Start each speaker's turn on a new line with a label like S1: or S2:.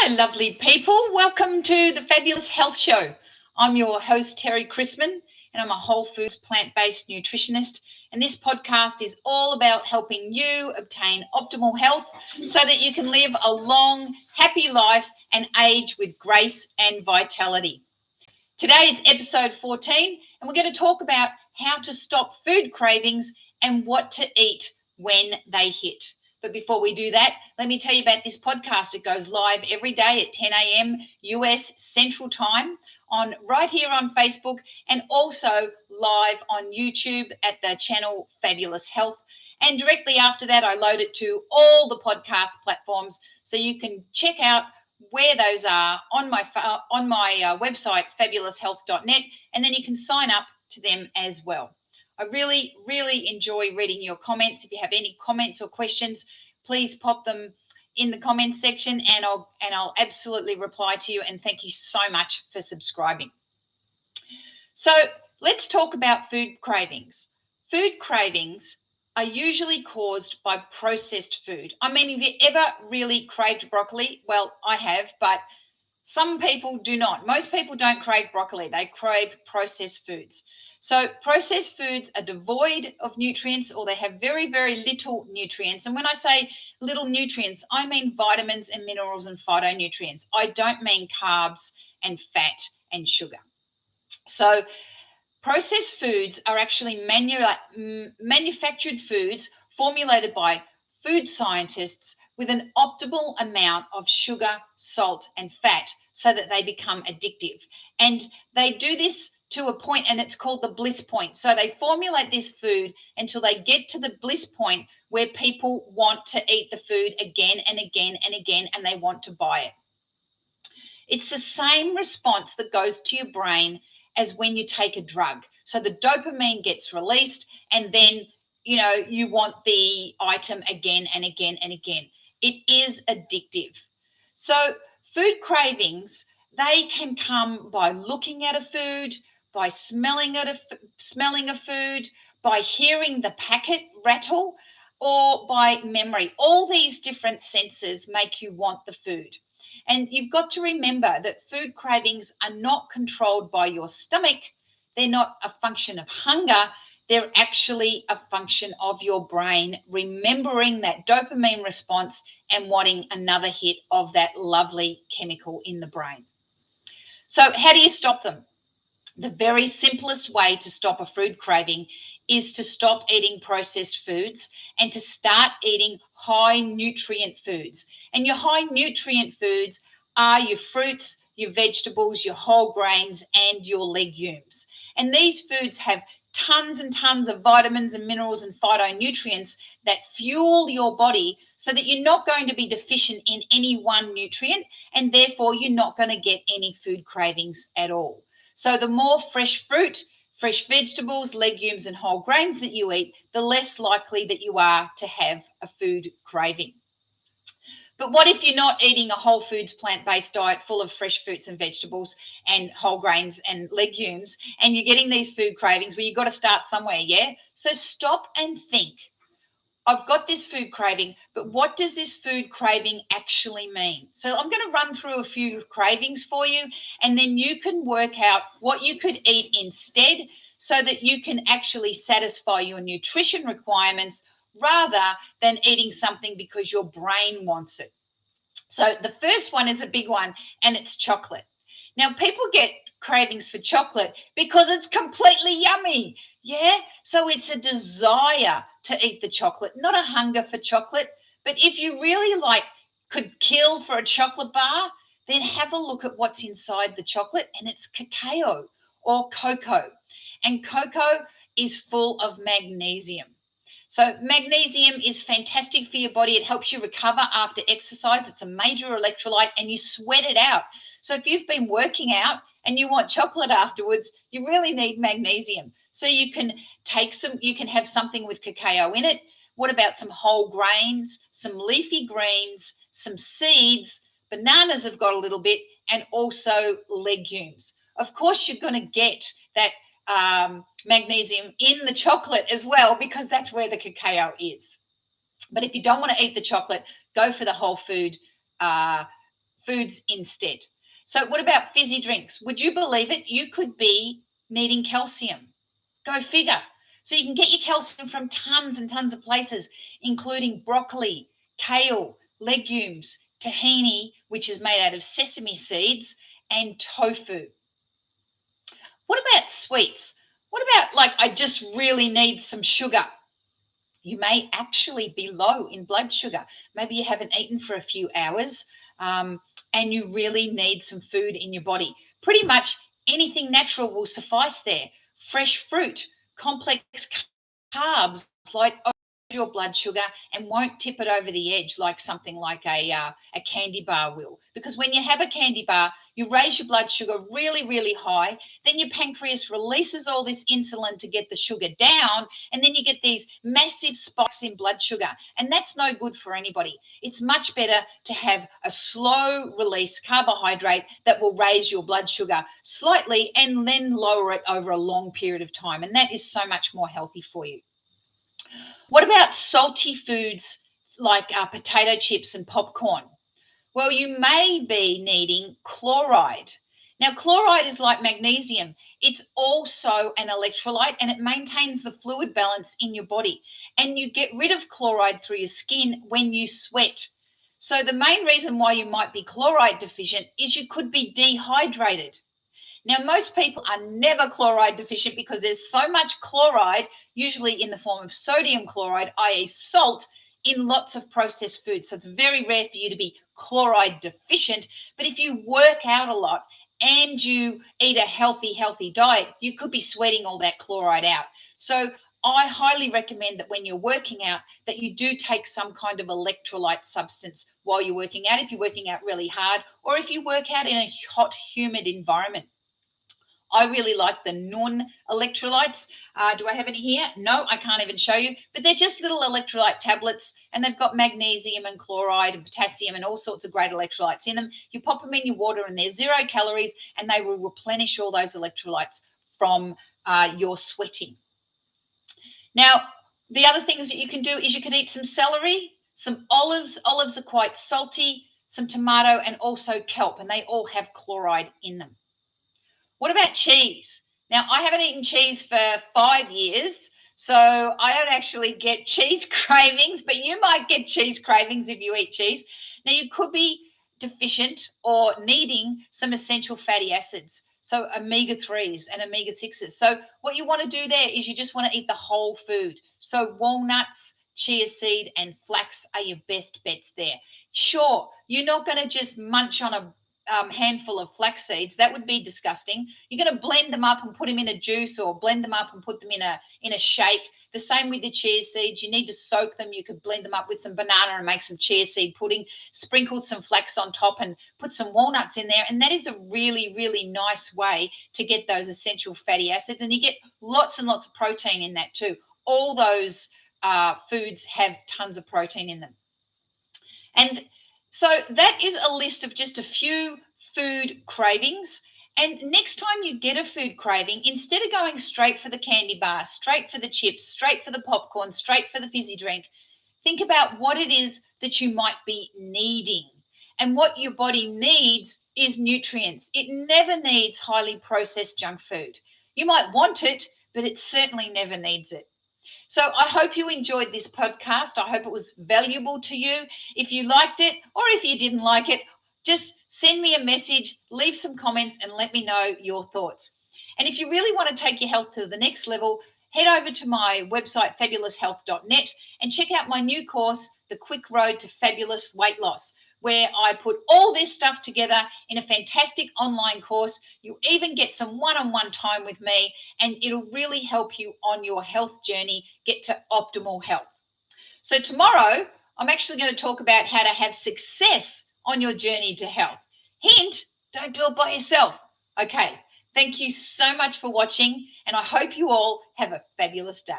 S1: lovely people. Welcome to the Fabulous Health Show. I'm your host, Terry Chrisman, and I'm a whole foods plant-based nutritionist. And this podcast is all about helping you obtain optimal health so that you can live a long, happy life and age with grace and vitality. Today it's episode 14, and we're going to talk about how to stop food cravings and what to eat when they hit. But before we do that, let me tell you about this podcast. It goes live every day at 10 a.m. US Central Time right here on Facebook, and also live on YouTube at the channel Fabulous Health. And directly after that, I load it to all the podcast platforms, so you can check out where those are on my website, fabuloushealth.net, and then you can sign up to them as well. I really, really enjoy reading your comments. If you have any comments or questions, please pop them in the comments section, and I'll absolutely reply to you. And thank you so much for subscribing. So let's talk about food cravings. Food cravings are usually caused by processed food. I mean, have you ever really craved broccoli? Well, I have, but some people do not. Most people don't crave broccoli. They crave processed foods. So processed foods are devoid of nutrients, or they have very, very little nutrients. And when I say little nutrients, I mean vitamins and minerals and phytonutrients. I don't mean carbs and fat and sugar. So processed foods are actually manufactured foods formulated by food scientists with an optimal amount of sugar, salt, and fat so that they become addictive. And they do this to a point, and it's called the bliss point. So they formulate this food until they get to the bliss point where people want to eat the food again and again and again, and they want to buy it. It's the same response that goes to your brain as when you take a drug. So the dopamine gets released, and then you want the item again and again and again. It is addictive. So food cravings, they can come by looking at a food, by smelling a food, by hearing the packet rattle, or by memory. All these different senses make you want the food. And you've got to remember that food cravings are not controlled by your stomach. They're not a function of hunger. They're actually a function of your brain remembering that dopamine response and wanting another hit of that lovely chemical in the brain. So how do you stop them? The very simplest way to stop a food craving is to stop eating processed foods and to start eating high nutrient foods. And your high nutrient foods are your fruits, your vegetables, your whole grains, and your legumes. And these foods have tons and tons of vitamins and minerals and phytonutrients that fuel your body so that you're not going to be deficient in any one nutrient, and therefore you're not going to get any food cravings at all. So the more fresh fruit, fresh vegetables, legumes, and whole grains that you eat, the less likely that you are to have a food craving. But what if you're not eating a whole foods plant-based diet full of fresh fruits and vegetables and whole grains and legumes, and you're getting these food cravings? Well, you've got to start somewhere, yeah? So stop and think. I've got this food craving, but what does this food craving actually mean? So I'm going to run through a few cravings for you, and then you can work out what you could eat instead so that you can actually satisfy your nutrition requirements rather than eating something because your brain wants it. So the first one is a big one, and it's chocolate. Now, people get cravings for chocolate because it's completely yummy. Yeah, so it's a desire to eat the chocolate, not a hunger for chocolate. But if you really could kill for a chocolate bar, then have a look at what's inside the chocolate, and it's cacao or cocoa. And cocoa is full of magnesium. So magnesium is fantastic for your body. It helps you recover after exercise. It's a major electrolyte, and you sweat it out. So if you've been working out and you want chocolate afterwards, you really need magnesium. So you can have something with cacao in it. What about some whole grains, some leafy greens, some seeds? Bananas have got a little bit, and also legumes. Of course, you're going to get that magnesium in the chocolate as well, because that's where the cacao is. But if you don't want to eat the chocolate, go for the whole food foods instead. So what about fizzy drinks? Would you believe it? You could be needing calcium. Go figure. So you can get your calcium from tons and tons of places, including broccoli, kale, legumes, tahini, which is made out of sesame seeds, and tofu. What about sweets? What about, like, I just really need some sugar? You may actually be low in blood sugar. Maybe you haven't eaten for a few hours, and you really need some food in your body. Pretty much anything natural will suffice there. Fresh fruit, complex carbs like your blood sugar and won't tip it over the edge like something like a candy bar will. Because when you have a candy bar, you raise your blood sugar really, really high. Then your pancreas releases all this insulin to get the sugar down. And then you get these massive spikes in blood sugar. And that's no good for anybody. It's much better to have a slow release carbohydrate that will raise your blood sugar slightly and then lower it over a long period of time. And that is so much more healthy for you. What about salty foods like potato chips and popcorn? Well, you may be needing chloride. Now, chloride is like magnesium. It's also an electrolyte and it maintains the fluid balance in your body. And you get rid of chloride through your skin when you sweat. So the main reason why you might be chloride deficient is you could be dehydrated. Now, most people are never chloride deficient because there's so much chloride, usually in the form of sodium chloride, i.e. salt, in lots of processed foods. So it's very rare for you to be chloride deficient. But if you work out a lot and you eat a healthy diet, you could be sweating all that chloride out. So I highly recommend that when you're working out that you do take some kind of electrolyte substance while you're working out, if you're working out really hard or if you work out in a hot, humid environment. I really like the Nun electrolytes. Do I have any here? No, I can't even show you. But they're just little electrolyte tablets, and they've got magnesium and chloride and potassium and all sorts of great electrolytes in them. You pop them in your water, and they're 0 calories, and they will replenish all those electrolytes from your sweating. Now, the other things that you can do is you can eat some celery, some olives. Olives are quite salty, some tomato, and also kelp, and they all have chloride in them. What about cheese? Now, I haven't eaten cheese for 5 years, so I don't actually get cheese cravings, but you might get cheese cravings if you eat cheese. Now, you could be deficient or needing some essential fatty acids, so omega-3s and omega-6s. So what you want to do there is you just want to eat the whole food. So walnuts, chia seed, and flax are your best bets there. Sure, you're not going to just munch on a handful of flax seeds. That would be disgusting. You're going to blend them up and put them in a juice or blend them up and put them in a shake. The same with the chia seeds. You need to soak them. You could blend them up with some banana and make some chia seed pudding, sprinkle some flax on top and put some walnuts in there. And that is a really, really nice way to get those essential fatty acids. And you get lots and lots of protein in that too. All those foods have tons of protein in them. And so that is a list of just a few food cravings. And next time you get a food craving, instead of going straight for the candy bar, straight for the chips, straight for the popcorn, straight for the fizzy drink, think about what it is that you might be needing. And what your body needs is nutrients. It never needs highly processed junk food. You might want it, but it certainly never needs it. So I hope you enjoyed this podcast. I hope it was valuable to you. If you liked it or if you didn't like it, just send me a message, leave some comments and let me know your thoughts. And if you really want to take your health to the next level, head over to my website, fabuloushealth.net, and check out my new course, The Quick Road to Fabulous Weight Loss, where I put all this stuff together in a fantastic online course. You even get some one-on-one time with me, and it'll really help you on your health journey, get to optimal health. So tomorrow, I'm actually going to talk about how to have success on your journey to health. Hint, don't do it by yourself. Okay, thank you so much for watching, and I hope you all have a fabulous day.